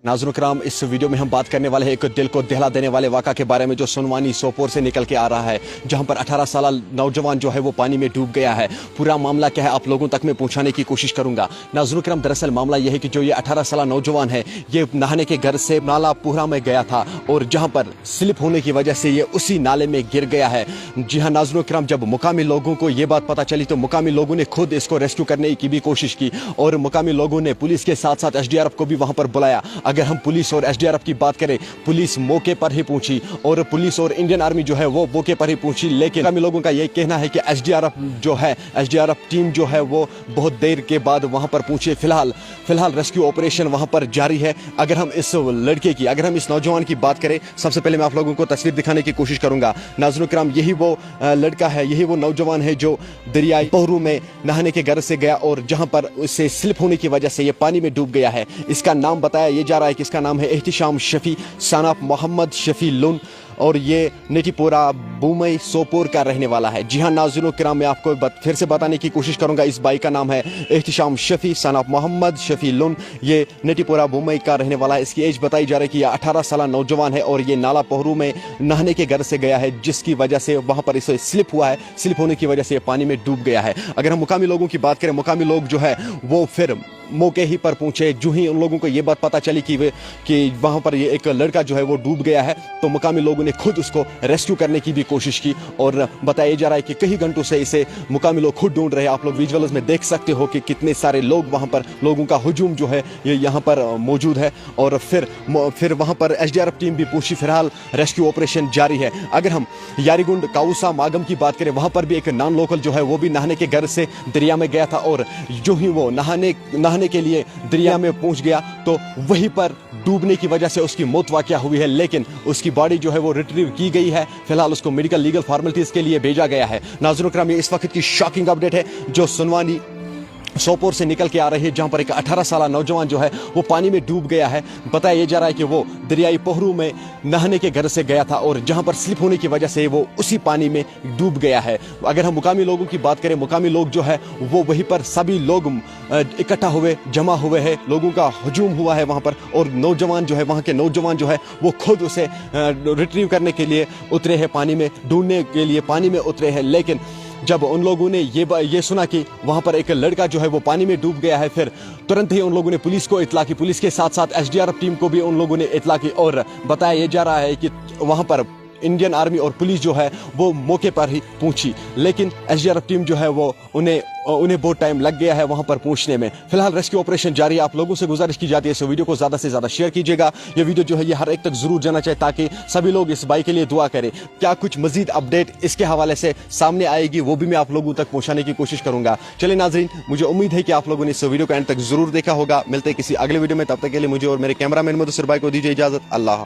नाज़रीन किराम, इस वीडियो में हम बात करने वाले हैं एक दिल को दहला देने वाले वाक़ा के बारे में जो सुनवानी सोपोर से निकल के आ रहा है, जहां पर 18 साल नौजवान जो है वो पानी में डूब गया है। पूरा मामला क्या है आप लोगों तक मैं पहुंचाने की कोशिश करूंगा। नाज़रीन किराम, दरअसल मामला यह है कि जो ये 18 साल नौजवान है ये नहाने के घर से नाला पूरा में गया था और जहाँ पर स्लिप होने की वजह से ये उसी नाले में गिर गया है। जी हाँ नाज़रीन किराम, जब मुकामी लोगों को ये बात पता चली तो मुकामी लोगों ने खुद इसको रेस्क्यू करने की भी कोशिश की और मुकामी लोगों ने पुलिस के साथ साथ SDRF को भी वहाँ पर बुलाया। अगर हम पुलिस और SDRF की बात करें, पुलिस मौके पर ही पहुंची और पुलिस और इंडियन आर्मी जो है वो मौके पर ही पहुंची, लेकिन मुकामी लोगों का ये कहना है कि SDRF टीम जो है वो बहुत देर के बाद वहां पर पहुंची। फिलहाल रेस्क्यू ऑपरेशन वहां पर जारी है। अगर हम इस नौजवान की बात करें, सबसे पहले मैं आप लोगों को तस्वीर दिखाने की कोशिश करूंगा। नाज़रीन किराम, यही वो लड़का है, यही वो नौजवान है जो दरियाई पोहरू में नहाने के घर से गया और जहां पर उससे स्लिप होने की वजह से ये पानी में डूब गया है। इसका नाम बताया ये जा रहा है कि इसका नाम है एहतिशाम शफी सन ऑफ मोहम्मद शफी लुन और ये नेटीपोरा बुमई सोपोर का रहने वाला है। जी हाँ नाज़रीन किराम, मैं आपको फिर से बताने की कोशिश करूंगा। इस भाई का नाम है एहतिशाम शफी सन ऑफ मोहम्मद शफी लुन। ये नेटीपोरा बुमई का रहने वाला है। इसकी एज बताई जा रही है कि यह 18 साल नौजवान है और ये नाला पोहरू में नहाने के घर से गया है, जिसकी वजह से वहां पर इसे स्लिप हुआ है। स्लिप होने की वजह से पानी में डूब गया है। अगर हम मुकामी लोगों की बात करें, मुकामी लोग जो है वो फिर मौके ही पर पहुंचे। जो ही उन लोगों को ये बात पता चली कि वहां पर ये एक लड़का जो है वो डूब गया है, तो मुकामी लोगों ने खुद उसको रेस्क्यू करने की भी कोशिश की और बताया जा रहा है कि कई घंटों से इसे मुकामी लोग खुद ढूंढ रहे हैं। आप लोग विजुअल्स में देख सकते हो कि कितने सारे लोग वहां पर, लोगों का हुजूम जो है ये यहाँ पर मौजूद है और फिर वहां पर SDRF टीम भी पहुंची। फिलहाल रेस्क्यू ऑपरेशन जारी है। अगर हम यारीगुंड काउसा मागम की बात करें, वहां पर भी एक नॉन लोकल जो है वो भी नहाने के घर से दरिया में गया था और जो ही वो नहाने के लिए दरिया में पहुंच गया तो वहीं पर डूबने की वजह से उसकी मौत वाक़या हुई है, लेकिन उसकी बॉडी जो है वो रिट्रीव की गई है। फिलहाल उसको मेडिकल लीगल फॉर्मेलिटीज के लिए भेजा गया है। नाज़रीन किराम, ये इस वक्त की शॉकिंग अपडेट है जो सुनवानी सोपोर से निकल के आ रही है, जहां पर एक 18 साल नौजवान जो है वो पानी में डूब गया है। बताया जा रहा है कि वो दरियाई पोहरू में नहाने के घर से गया था और जहां पर स्लिप होने की वजह से वो उसी पानी में डूब गया है। अगर हम मुकामी लोगों की बात करें, मुकामी लोग जो है वो वहीं पर सभी लोग इकट्ठा हुए, जमा हुए हैं, लोगों का हजूम हुआ है वहां पर और नौजवान जो है, वहां के नौजवान जो है वो खुद उसे रिट्रीव करने के लिए उतरे हैं, पानी में ढूंढने के लिए पानी में उतरे हैं। लेकिन जब उन लोगों ने ये सुना कि वहां पर एक लड़का जो है वो पानी में डूब गया है, फिर तुरंत ही उन लोगों ने पुलिस को इत्तला की। पुलिस के साथ साथ SDRF टीम को भी उन लोगों ने इत्तला की और बताया जा रहा है कि वहां पर इंडियन आर्मी और पुलिस जो है वो मौके पर ही पहुंची, लेकिन SDRF टीम जो है वो उन्हें बहुत टाइम लग गया है वहां पर पहुंचने में। फिलहाल रेस्क्यू ऑपरेशन जारी है। आप लोगों से गुजारिश की जाती है इस वीडियो को ज्यादा से ज्यादा शेयर कीजिएगा। ये वीडियो जो है ये हर एक तक जरूर जाना चाहिए ताकि सभी लोग इस भाई के लिए दुआ करें। क्या कुछ मजीद अपडेट इसके हवाले से सामने आएगी वो भी मैं आप लोगों तक पहुंचाने की कोशिश करूंगा। चलिए नाजरीन, मुझे उम्मीद है कि आप लोगों ने इस वीडियो को एंड तक जरूर देखा होगा। मिलते हैं किसी अगले वीडियो में, तब तक के लिए मुझे और मेरे कैमरामैन मुदस्सिर भाई को दीजिए इजाजत। अल्लाह।